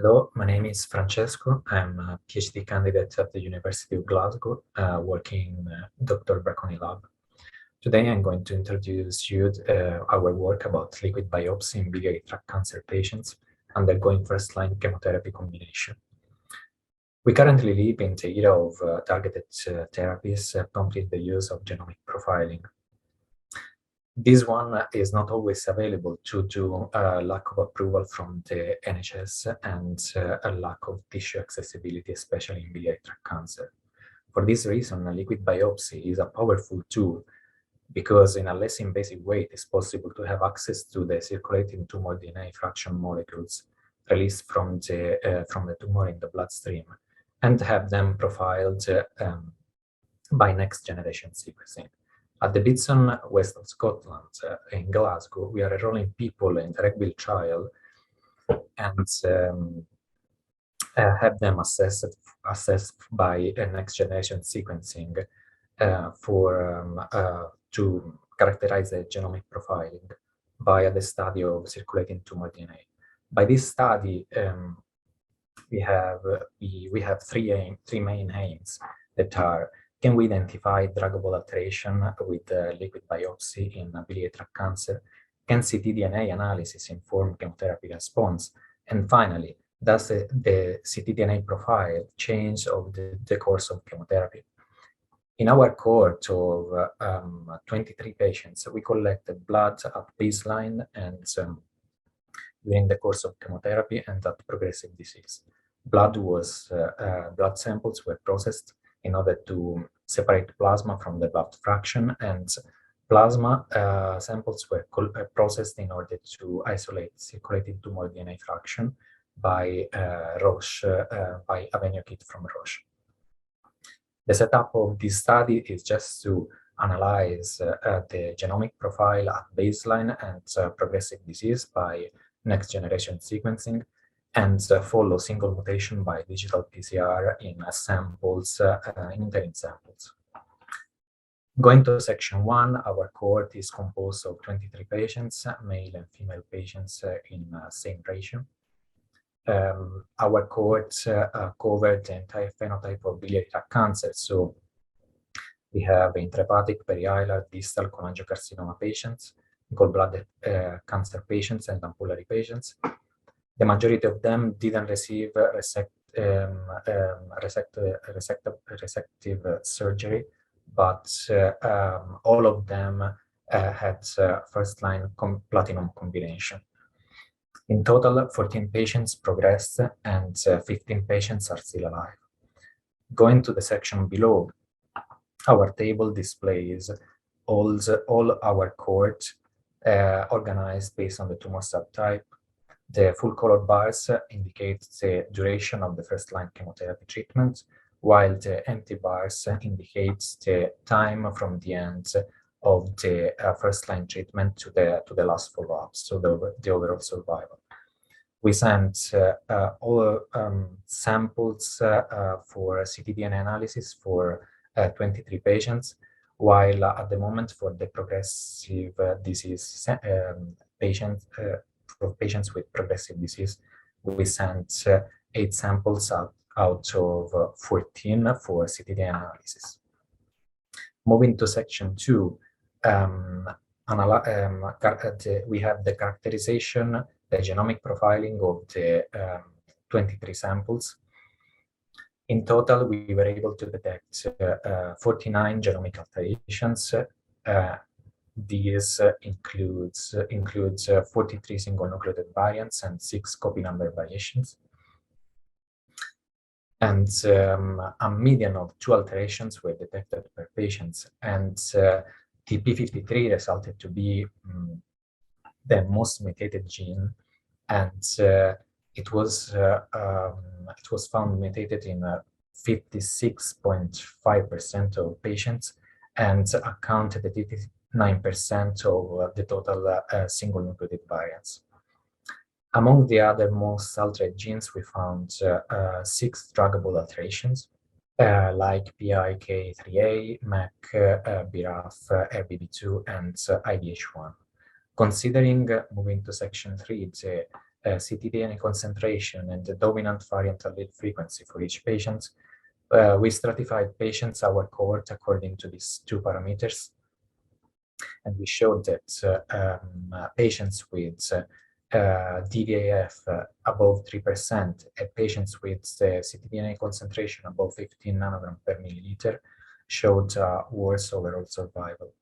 Hello, my name is Francesco. I'm a PhD candidate at the University of Glasgow, working in Dr. Bracconi lab. Today I'm going to introduce you our work about liquid biopsy in biliary tract cancer patients undergoing first-line chemotherapy combination. We currently live in the era of targeted therapies, prompting the use of genomic profiling. This one is not always available due to a lack of approval from the NHS and a lack of tissue accessibility, especially in biliary tract cancer. For this reason, a liquid biopsy is a powerful tool because in a less invasive way, it is possible to have access to the circulating tumor DNA fraction molecules released from the tumor in the bloodstream and have them profiled by next-generation sequencing. At the Bitson, West of Scotland, in Glasgow, we are enrolling people in the REGBIL trial and have them assessed by next-generation sequencing to characterize the genomic profiling via the study of circulating tumor DNA. By this study, we have three main aims that are: can we identify druggable alteration with liquid biopsy in biliary tract cancer? Can ctDNA analysis inform chemotherapy response? And finally, does the ctDNA profile change of the course of chemotherapy? In our cohort of 23 patients, we collected blood at baseline and during the course of chemotherapy and at progressive disease. Blood samples were processed in order to separate plasma from the blood fraction, and plasma samples were processed in order to isolate circulating tumor DNA fraction by by Avenio kit from Roche. The setup of this study is just to analyze the genomic profile at baseline and progressive disease by next-generation sequencing, and follow single mutation by digital PCR in samples, in interim samples. Going to section 1, our cohort is composed of 23 patients, male and female patients in same ratio. Our cohort covered the entire phenotype of biliary tract cancer, so we have intrahepatic, perihilar, distal cholangiocarcinoma patients, gallbladder cancer patients, and ampullary patients. The majority of them didn't receive resective surgery, but all of them had first-line platinum combination. In total, 14 patients progressed and 15 patients are still alive. Going to the section below, our table displays all our cohort organized based on the tumor subtype. The full color bars indicate the duration of the first-line chemotherapy treatment, while the empty bars indicate the time from the end of the first-line treatment to the last follow-up, so the overall survival. We sent all samples for ctDNA analysis for 23 patients, while at the moment for the progressive disease for patients with progressive disease, we sent 8 samples out of 14 for ctDNA analysis. Moving to section 2, we have the characterization, the genomic profiling of the 23 samples. In total, we were able to detect 49 genomic alterations. These includes 43 single nucleotide variants and 6 copy number variations. And a median of 2 alterations were detected per patient. And TP53 resulted to be the most mutated gene, and it was found mutated in 56.5% of patients and accounted at 89% of the total single nucleotide variants. Among the other most altered genes, we found 6 druggable alterations, like PIK3A, MEK, BRAF, RBB2, and IDH1. Considering, moving to section 3, the ctDNA concentration, and the dominant variant allele frequency for each patient. We stratified patients, our cohort, according to these two parameters. And we showed that patients with DVAF above 3% and patients with ctDNA concentration above 15 nanogram per milliliter showed worse overall survival.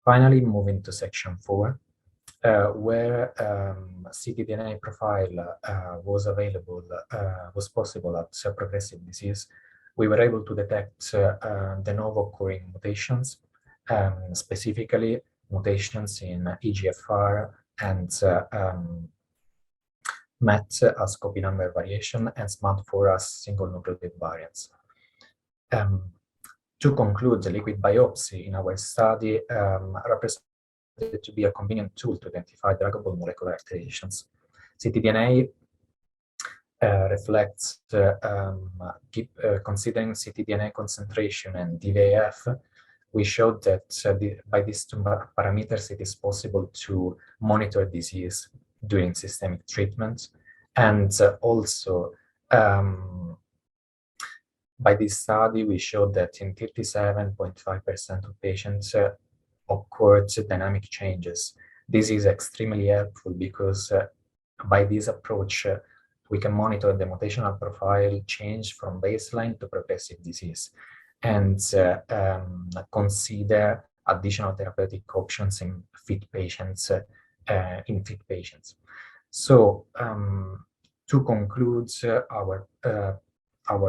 Finally, moving to section 4, where ctDNA profile was available, was possible at progressive disease, we were able to detect de novo occurring mutations, specifically mutations in EGFR and MET as copy number variation and SMAD4 as single nucleotide variants. To conclude, the liquid biopsy in our study represented to be a convenient tool to identify druggable molecular alterations. ctDNA reflects, considering ctDNA concentration and DVAF, we showed that by these two parameters, it is possible to monitor disease during systemic treatment. And also, by this study, we showed that in 37.5% of patients occurred dynamic changes. This is extremely helpful because by this approach, we can monitor the mutational profile change from baseline to progressive disease and consider additional therapeutic options in fit patients. So to conclude our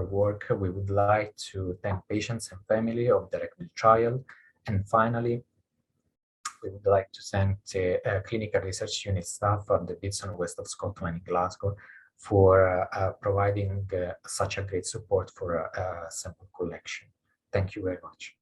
work, we would like to thank patients and family of the RECBIL trial. And finally, we would like to thank the clinical research unit staff at the Bitson West of Scotland in Glasgow for providing such a great support for sample collection. Thank you very much.